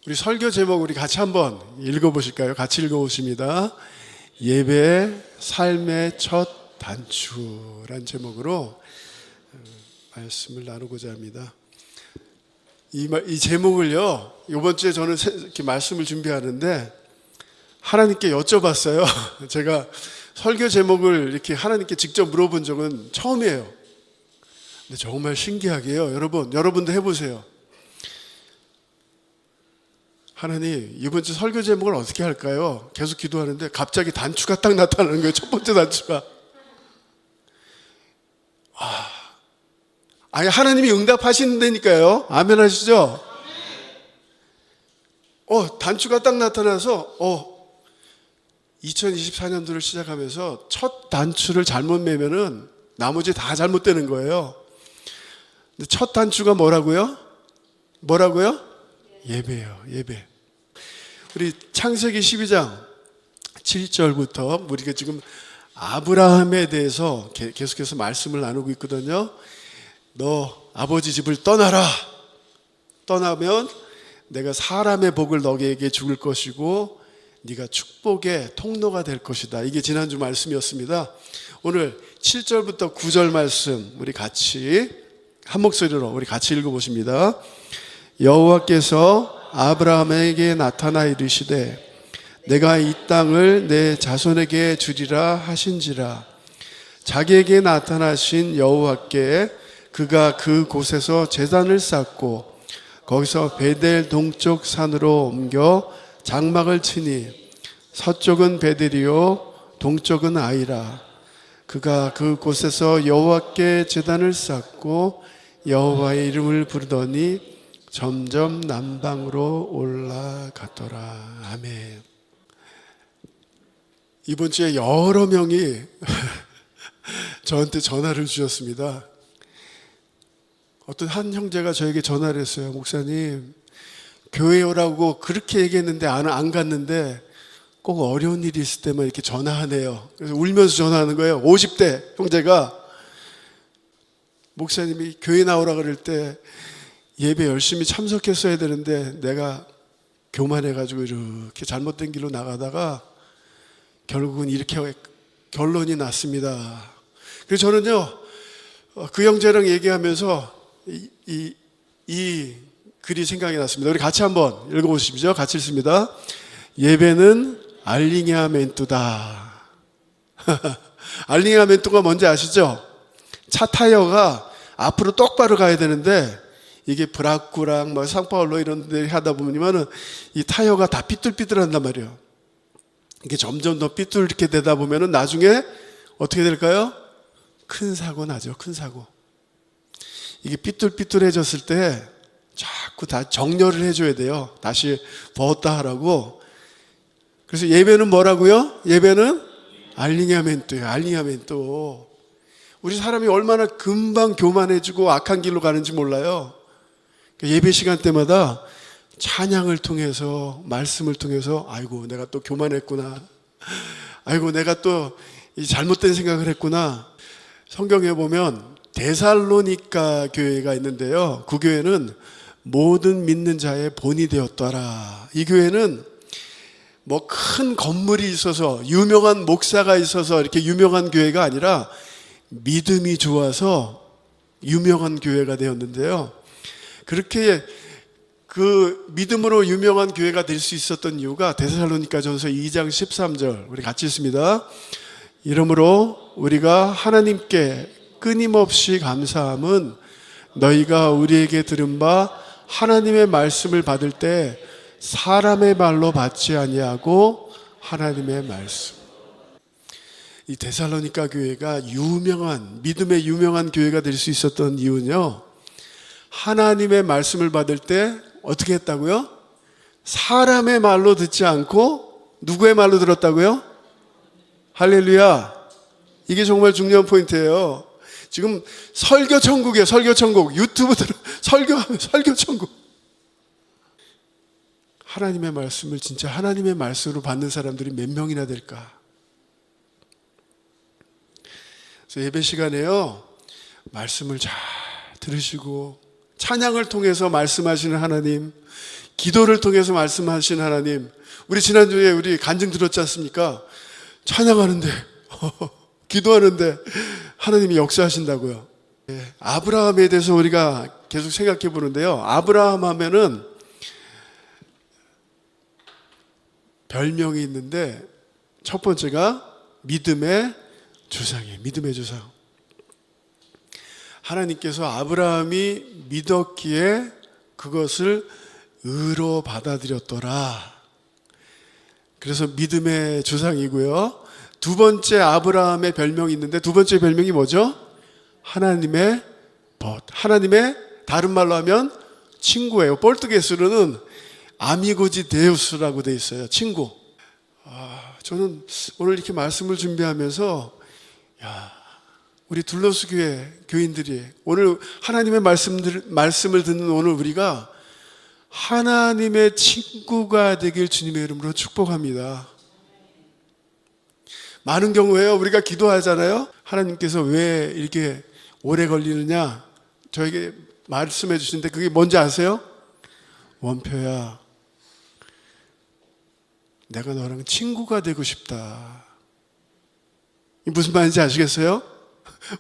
우리 설교 제목 우리 같이 한번 읽어보실까요? 같이 읽어보십니다. 예배 삶의 첫 단추란 제목으로 말씀을 나누고자 합니다. 이 제목을요, 이번 주에 저는 이렇게 말씀을 준비하는데 하나님께 여쭤봤어요. 제가 설교 제목을 이렇게 하나님께 직접 물어본 적은 처음이에요. 근데 정말 신기하게요, 여러분도 해보세요. 하나님, 이번 주 설교 제목을 어떻게 할까요? 계속 기도하는데 갑자기 단추가 딱 나타나는 거예요. 첫 번째 단추가. 아니, 하나님이 응답하신다니까요. 아멘 하시죠? 단추가 딱 나타나서 2024년도를 시작하면서 첫 단추를 잘못 매면은 나머지 다 잘못되는 거예요. 근데 첫 단추가 뭐라고요? 예배예요. 예배. 우리 창세기 12장 7절부터 우리가 지금 아브라함에 대해서 계속해서 말씀을 나누고 있거든요. 너 아버지 집을 떠나라. 떠나면 내가 사람의 복을 너에게 줄 것이고 네가 축복의 통로가 될 것이다. 이게 지난주 말씀이었습니다. 오늘 7절부터 9절 말씀 우리 같이 한 목소리로 우리 같이 읽어보십니다. 여호와께서 아브라함에게 나타나 이르시되 내가 이 땅을 내 자손에게 주리라 하신지라. 자기에게 나타나신 여호와께 그가 그곳에서 제단을 쌓고 거기서 베델 동쪽 산으로 옮겨 장막을 치니 서쪽은 베델이요 동쪽은 아이라. 그가 그곳에서 여호와께 제단을 쌓고 여호와의 이름을 부르더니 점점 남방으로 올라갔더라. 아멘. 이번 주에 여러 명이 저한테 전화를 주셨습니다. 어떤 한 형제가 저에게 전화를 했어요. 목사님, 교회 오라고 그렇게 얘기했는데 안 갔는데 꼭 어려운 일이 있을 때만 이렇게 전화하네요. 그래서 울면서 전화하는 거예요. 50대 형제가 목사님이 교회 나오라 그럴 때 예배 열심히 참석했어야 되는데 내가 교만해가지고 이렇게 잘못된 길로 나가다가 결국은 이렇게 결론이 났습니다. 그래서 저는요, 그 형제랑 얘기하면서 이 글이 생각이 났습니다. 우리 같이 한번 읽어보시죠. 같이 읽습니다. 예배는 알리냐멘토다. 알리냐멘토가 뭔지 아시죠? 차 타이어가 앞으로 똑바로 가야 되는데 이게 브라꾸랑 상파울로 이런 데 하다 보면은 이 타이어가 다 삐뚤삐뚤한단 말이에요. 이게 점점 더 삐뚤게 되다 보면은 나중에 어떻게 될까요? 큰 사고 나죠. 큰 사고. 이게 삐뚤삐뚤해졌을 때 자꾸 다 정렬을 해줘야 돼요. 다시 부었다 하라고. 그래서 예배는 뭐라고요? 예배는 알리냐멘토예요. 알리냐멘토. 우리 사람이 얼마나 금방 교만해지고 악한 길로 가는지 몰라요. 예배 시간 때마다 찬양을 통해서 말씀을 통해서 아이고 내가 또 교만했구나. 아이고 내가 또 잘못된 생각을 했구나. 성경에 보면 데살로니가 교회가 있는데요. 그 교회는 모든 믿는 자의 본이 되었더라. 이 교회는 뭐 큰 건물이 있어서 유명한 목사가 있어서 이렇게 유명한 교회가 아니라 믿음이 좋아서 유명한 교회가 되었는데요. 그렇게 그 믿음으로 유명한 교회가 될 수 있었던 이유가 데살로니가전서 2장 13절 우리 같이 읽습니다. 이러므로 우리가 하나님께 끊임없이 감사함은 너희가 우리에게 들은 바 하나님의 말씀을 받을 때 사람의 말로 받지 아니하고 하나님의 말씀. 이 데살로니가 교회가 믿음의 유명한 교회가 될 수 있었던 이유는요, 하나님의 말씀을 받을 때 어떻게 했다고요? 사람의 말로 듣지 않고 누구의 말로 들었다고요? 할렐루야. 이게 정말 중요한 포인트예요. 지금 설교천국이에요. 설교천국. 유튜브 설교천국. 하나님의 말씀을 진짜 하나님의 말씀으로 받는 사람들이 몇 명이나 될까? 그래서 예배 시간에요, 말씀을 잘 들으시고 찬양을 통해서 말씀하시는 하나님, 기도를 통해서 말씀하신 하나님, 우리 지난주에 우리 간증 들었지 않습니까? 찬양하는데 기도하는데 하나님이 역사하신다고요. 아브라함에 대해서 우리가 계속 생각해 보는데요, 아브라함 하면은 별명이 있는데 첫 번째가 믿음의 조상이에요. 믿음의 조상. 하나님께서 아브라함이 믿었기에 그것을 의로 받아들였더라. 그래서 믿음의 조상이고요. 두 번째 아브라함의 별명이 있는데 두 번째 별명이 뭐죠? 하나님의 벗. 하나님의, 다른 말로 하면 친구예요. 포르투게스로는 아미고지 데우스라고 돼 있어요. 친구. 저는 오늘 이렇게 말씀을 준비하면서 우리 둘러스 교회 교인들이 오늘 하나님의 말씀을 듣는 오늘 우리가 하나님의 친구가 되길 주님의 이름으로 축복합니다. 많은 경우에요, 우리가 기도하잖아요. 하나님께서 왜 이렇게 오래 걸리느냐 저에게 말씀해 주시는데 그게 뭔지 아세요? 원표야, 내가 너랑 친구가 되고 싶다. 무슨 말인지 아시겠어요?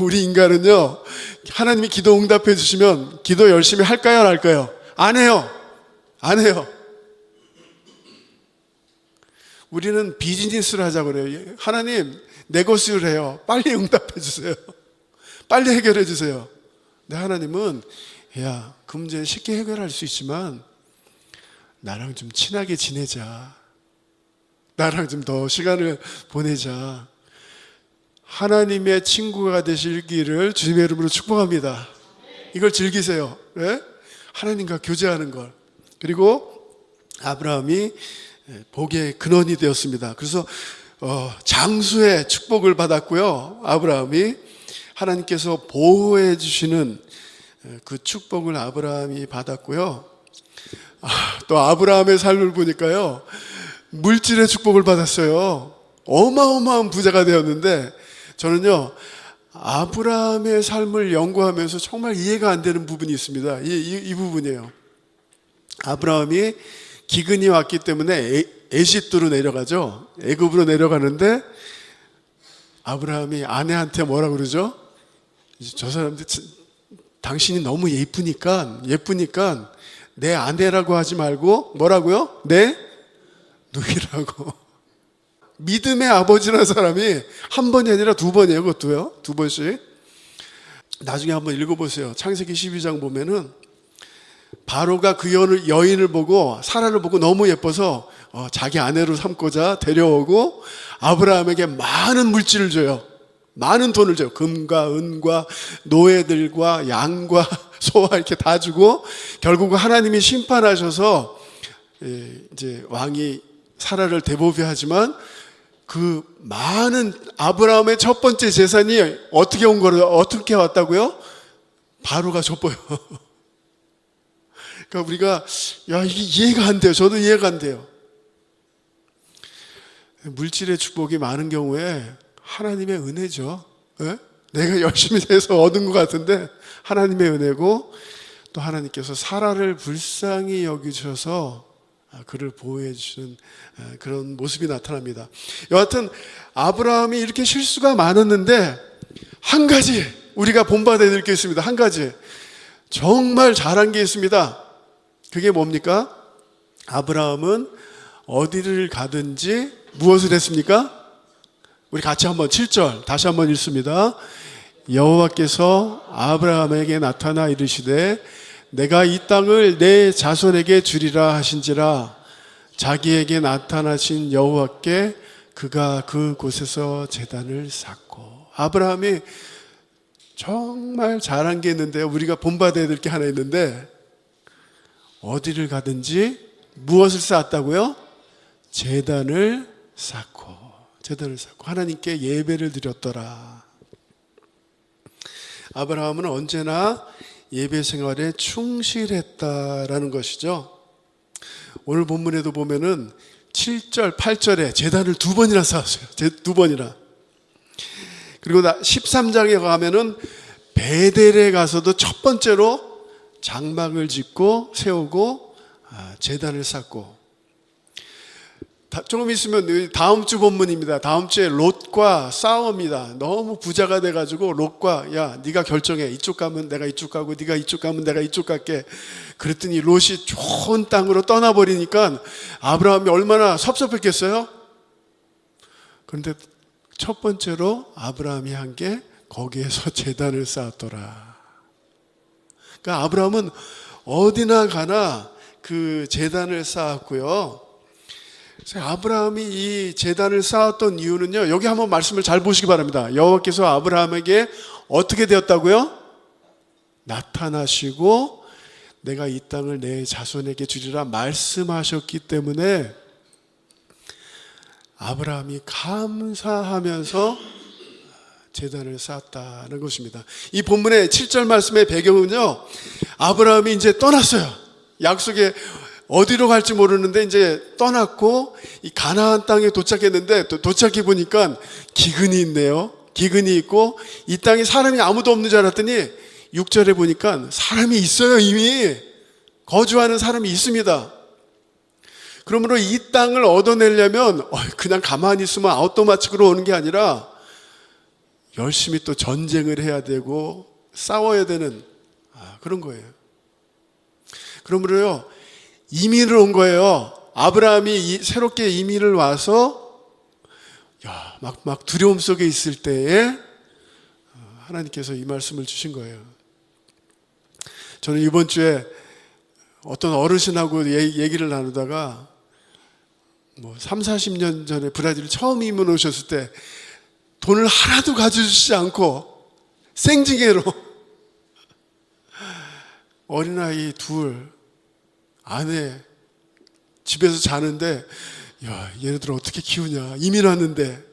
우리 인간은요, 하나님이 기도 응답해 주시면 기도 열심히 할까요, 안 할까요? 안 해요. 안 해요. 우리는 비즈니스를 하자고 그래요. 하나님, 내 것을 해요. 빨리 응답해 주세요. 빨리 해결해 주세요. 근데 하나님은 그 문제는 쉽게 해결할 수 있지만 나랑 좀 친하게 지내자. 나랑 좀 더 시간을 보내자. 하나님의 친구가 되시기를 주님의 이름으로 축복합니다. 이걸 즐기세요. 네? 하나님과 교제하는 걸. 그리고 아브라함이 복의 근원이 되었습니다. 그래서 장수의 축복을 받았고요. 아브라함이 하나님께서 보호해 주시는 그 축복을 아브라함이 받았고요. 또 아브라함의 삶을 보니까요, 물질의 축복을 받았어요. 어마어마한 부자가 되었는데 저는요, 아브라함의 삶을 연구하면서 정말 이해가 안 되는 부분이 있습니다. 이 부분이에요. 아브라함이 기근이 왔기 때문에 에집트로 내려가죠. 애굽으로 내려가는데 아브라함이 아내한테 뭐라 그러죠? 저 사람들 당신이 너무 예쁘니까 내 아내라고 하지 말고 뭐라고요? 내 누이라고. 믿음의 아버지라는 사람이 한 번이 아니라 두 번이에요. 그것도요. 두 번씩. 나중에 한번 읽어보세요. 창세기 12장 보면은 바로가 그 여인을 보고, 사라를 보고 너무 예뻐서 자기 아내로 삼고자 데려오고 아브라함에게 많은 물질을 줘요. 많은 돈을 줘요. 금과 은과 노예들과 양과 소와 이렇게 다 주고 결국은 하나님이 심판하셔서 이제 왕이 사라를 대보배하지만 그 많은 아브라함의 첫 번째 재산이 어떻게 왔다고요? 바로가 줬어요. 그러니까 우리가 이게 이해가 안 돼요. 저도 이해가 안 돼요. 물질의 축복이 많은 경우에 하나님의 은혜죠. 네? 내가 열심히 해서 얻은 것 같은데 하나님의 은혜고, 또 하나님께서 사라를 불쌍히 여기셔서 그를 보호해 주시는 그런 모습이 나타납니다. 여하튼 아브라함이 이렇게 실수가 많았는데 한 가지 우리가 본받아야 될 게 있습니다. 한 가지 정말 잘한 게 있습니다. 그게 뭡니까? 아브라함은 어디를 가든지 무엇을 했습니까? 우리 같이 한번 7절 다시 한번 읽습니다. 여호와께서 아브라함에게 나타나 이르시되 내가 이 땅을 내 자손에게 주리라 하신지라. 자기에게 나타나신 여호와께 그가 그곳에서 제단을 쌓고. 아브라함이 정말 잘한 게 있는데요, 우리가 본받아야 될 게 하나 있는데 어디를 가든지 무엇을 쌓았다고요? 제단을 쌓고 하나님께 예배를 드렸더라. 아브라함은 언제나 예배 생활에 충실했다라는 것이죠. 오늘 본문에도 보면은 7절, 8절에 제단을 2번이나 쌓았어요. 2번이나. 그리고 13장에 가면은 베델에 가서도 첫 번째로 장막을 짓고 세우고 제단을 쌓고, 조금 있으면 다음 주 본문입니다. 다음 주에 롯과 싸웁니다. 너무 부자가 돼가지고 롯과 야 네가 결정해. 이쪽 가면 내가 이쪽 가고 네가 이쪽 가면 내가 이쪽 갈게. 그랬더니 롯이 좋은 땅으로 떠나버리니까 아브라함이 얼마나 섭섭했겠어요? 그런데 첫 번째로 아브라함이 한 게 거기에서 제단을 쌓았더라. 그러니까 아브라함은 어디나 가나 그 제단을 쌓았고요. 아브라함이 이 제단을 쌓았던 이유는요, 여기 한번 말씀을 잘 보시기 바랍니다. 여호와께서 아브라함에게 어떻게 되었다고요? 나타나시고 내가 이 땅을 내 자손에게 주리라 말씀하셨기 때문에 아브라함이 감사하면서 제단을 쌓았다는 것입니다. 이 본문의 7절 말씀의 배경은요, 아브라함이 이제 떠났어요. 약속의 어디로 갈지 모르는데 이제 떠났고 이 가나안 땅에 도착했는데 또 도착해 보니까 기근이 있네요. 기근이 있고 이 땅에 사람이 아무도 없는 줄 알았더니 6절에 보니까 사람이 있어요. 이미 거주하는 사람이 있습니다. 그러므로 이 땅을 얻어내려면 그냥 가만히 있으면 아우토마틱으로 오는 게 아니라 열심히 또 전쟁을 해야 되고 싸워야 되는 그런 거예요. 그러므로요, 이민을 온 거예요. 아브라함이 새롭게 이민을 와서 막 두려움 속에 있을 때에 하나님께서 이 말씀을 주신 거예요. 저는 이번 주에 어떤 어르신하고 얘기를 나누다가 3, 40년 전에 브라질 처음 이민 오셨을 때 돈을 하나도 가져주시지 않고 생징계로 어린아이 둘, 아내 집에서 자는데 얘네들 어떻게 키우냐, 이민 왔는데.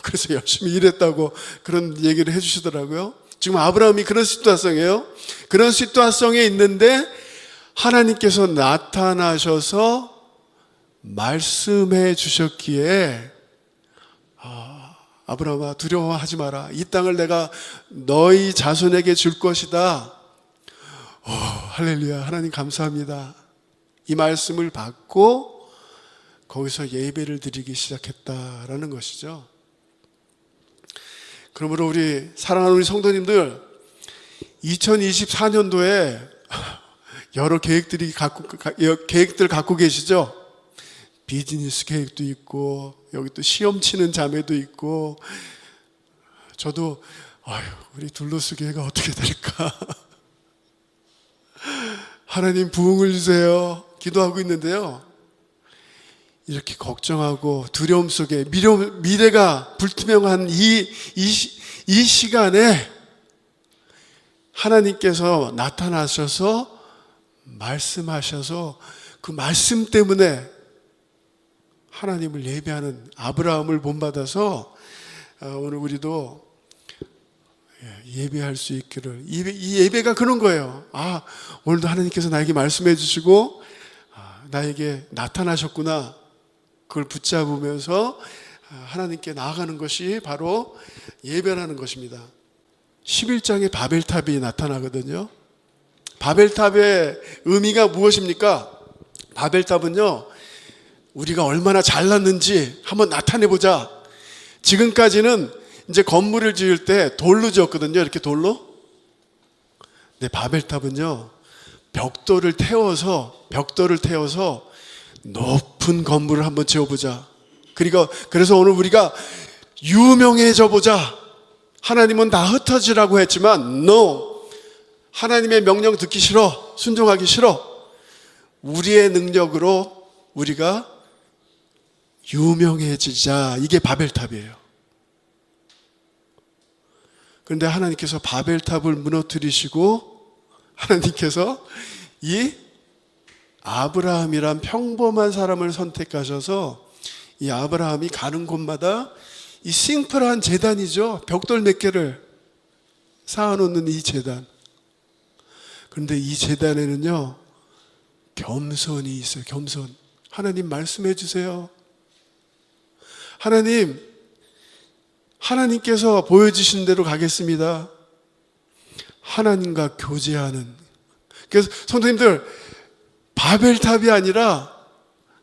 그래서 열심히 일했다고 그런 얘기를 해주시더라고요. 지금 아브라함이 그런 시투아성이에요. 그런 시투아성에 있는데 하나님께서 나타나셔서 말씀해 주셨기에 아브라함아 두려워하지 마라. 이 땅을 내가 너희 자손에게 줄 것이다. 할렐루야. 하나님 감사합니다. 이 말씀을 받고 거기서 예배를 드리기 시작했다라는 것이죠. 그러므로 우리 사랑하는 우리 성도님들, 2024년도에 여러 계획들 갖고 계시죠? 비즈니스 계획도 있고 여기 또 시험 치는 자매도 있고, 저도 우리 둘로스 교회가 어떻게 될까 하나님 부흥을 주세요 기도하고 있는데요, 이렇게 걱정하고 두려움 속에 미래가 불투명한 이 시간에 하나님께서 나타나셔서 말씀하셔서 그 말씀 때문에 하나님을 예배하는 아브라함을 본받아서 오늘 우리도 예배할 수 있기를. 이 예배가 그런 거예요. 오늘도 하나님께서 나에게 말씀해 주시고 나에게 나타나셨구나. 그걸 붙잡으면서 하나님께 나아가는 것이 바로 예배라는 것입니다. 11장에 바벨탑이 나타나거든요. 바벨탑의 의미가 무엇입니까? 바벨탑은요, 우리가 얼마나 잘났는지 한번 나타내보자. 지금까지는 이제 건물을 지을 때 돌로 지었거든요. 이렇게 돌로. 근데 바벨탑은요, 벽돌을 태워서 높은 건물을 한번 지어보자. 그래서 오늘 우리가 유명해져 보자. 하나님은 다 흩어지라고 했지만 no, 하나님의 명령 듣기 싫어, 순종하기 싫어. 우리의 능력으로 우리가 유명해지자. 이게 바벨탑이에요. 그런데 하나님께서 바벨탑을 무너뜨리시고 하나님께서 이 아브라함이란 평범한 사람을 선택하셔서 이 아브라함이 가는 곳마다 이 심플한 제단이죠. 벽돌 몇 개를 쌓아놓는 이 제단. 그런데 이 제단에는요, 겸손이 있어요. 겸손. 하나님 말씀해 주세요. 하나님께서 보여주신 대로 가겠습니다. 하나님과 교제하는. 그래서 성도님들, 바벨탑이 아니라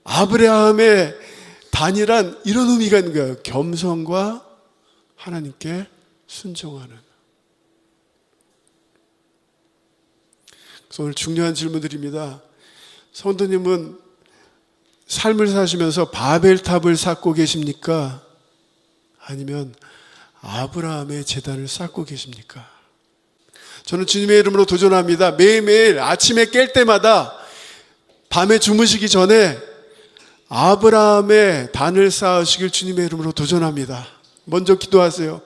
아브라함의 단이란 이런 의미가 있는 거예요. 겸손과 하나님께 순종하는. 그래서 오늘 중요한 질문 드립니다. 성도님은 삶을 사시면서 바벨탑을 쌓고 계십니까? 아니면 아브라함의 제단을 쌓고 계십니까? 저는 주님의 이름으로 도전합니다. 매일매일 아침에 깰 때마다 밤에 주무시기 전에 아브라함의 단을 쌓으시길 주님의 이름으로 도전합니다. 먼저 기도하세요.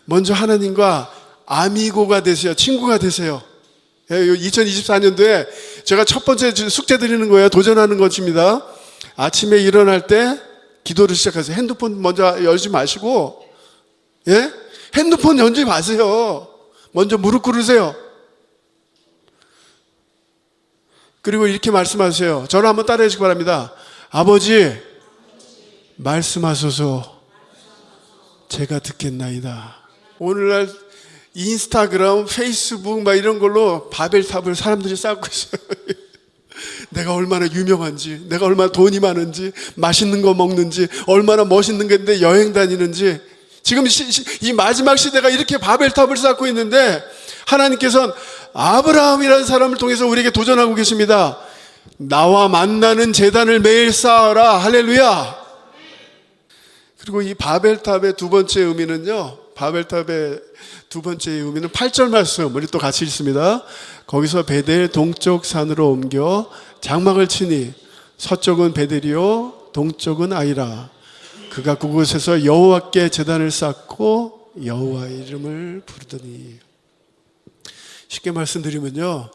먼저 하나님과 아미고가 되세요. 친구가 되세요. 2024년도에 제가 첫 번째 숙제 드리는 거예요. 도전하는 것입니다. 아침에 일어날 때 기도를 시작하세요. 핸드폰 먼저 열지 마시고, 예? 핸드폰 열지 마세요. 먼저 무릎 꿇으세요. 그리고 이렇게 말씀하세요. 저를 한번 따라해 주시기 바랍니다. 아버지, 말씀하소서. 제가 듣겠나이다. 오늘날 인스타그램, 페이스북 막 이런 걸로 바벨탑을 사람들이 쌓고 있어요. 내가 얼마나 유명한지, 내가 얼마나 돈이 많은지, 맛있는 거 먹는지, 얼마나 멋있는 건데 여행 다니는지. 지금 이 마지막 시대가 이렇게 바벨탑을 쌓고 있는데 하나님께서는 아브라함이라는 사람을 통해서 우리에게 도전하고 계십니다. 나와 만나는 제단을 매일 쌓아라. 할렐루야. 그리고 이 바벨탑의 두 번째 의미는요, 바벨탑의 두 번째 의미는 8절 말씀, 우리 또 같이 읽습니다. 거기서 베델 동쪽 산으로 옮겨 장막을 치니 서쪽은 베델이요 동쪽은 아이라. 그가 그곳에서 여호와께 제단을 쌓고 여호와의 이름을 부르더니. 쉽게 말씀드리면요,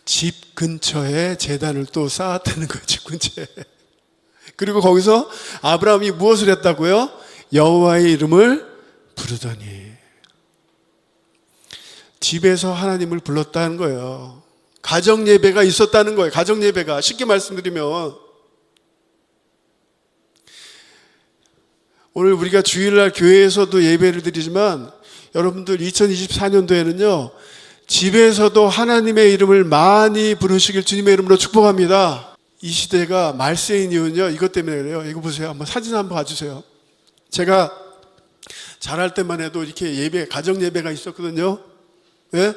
집 근처에 제단을 또 쌓았다는 거예요. 집 근처에. 그리고 거기서 아브라함이 무엇을 했다고요? 여호와의 이름을 부르더니. 집에서 하나님을 불렀다는 거예요. 가정 예배가 있었다는 거예요. 가정 예배가. 쉽게 말씀드리면 오늘 우리가 주일날 교회에서도 예배를 드리지만 여러분들 2024년도에는요 집에서도 하나님의 이름을 많이 부르시길 주님의 이름으로 축복합니다. 이 시대가 말세인 이유는요 이것 때문에 그래요. 이거 보세요. 한번 사진 한번 봐주세요. 제가 자랄 때만 해도 이렇게 예배, 가정 예배가 있었거든요. 예?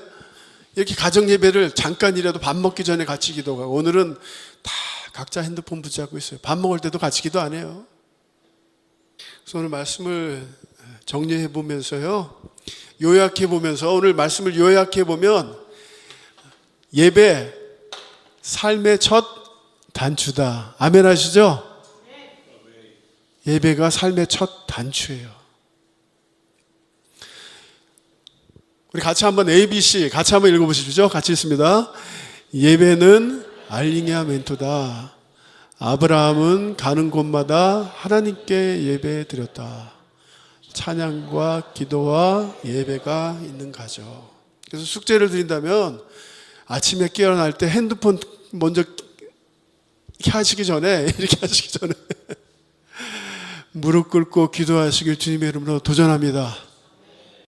이렇게 가정 예배를 잠깐이라도 밥 먹기 전에 같이 기도하고, 오늘은 다 각자 핸드폰 붙잡고 있어요. 밥 먹을 때도 같이 기도 안 해요. 그래서 오늘 말씀을 정리해 보면서요, 요약해 보면서, 오늘 말씀을 요약해 보면 예배 삶의 첫 단추다. 아멘 하시죠? 예배가 삶의 첫 단추예요. 우리 같이 한번 ABC 같이 한번 읽어보시죠. 같이 읽습니다. 예배는 알링야 멘토다. 아브라함은 가는 곳마다 하나님께 예배 드렸다. 찬양과 기도와 예배가 있는 가정. 그래서 숙제를 드린다면 아침에 깨어날 때 핸드폰 먼저 이렇게 하시기 전에 무릎 꿇고 기도하시길 주님의 이름으로 도전합니다.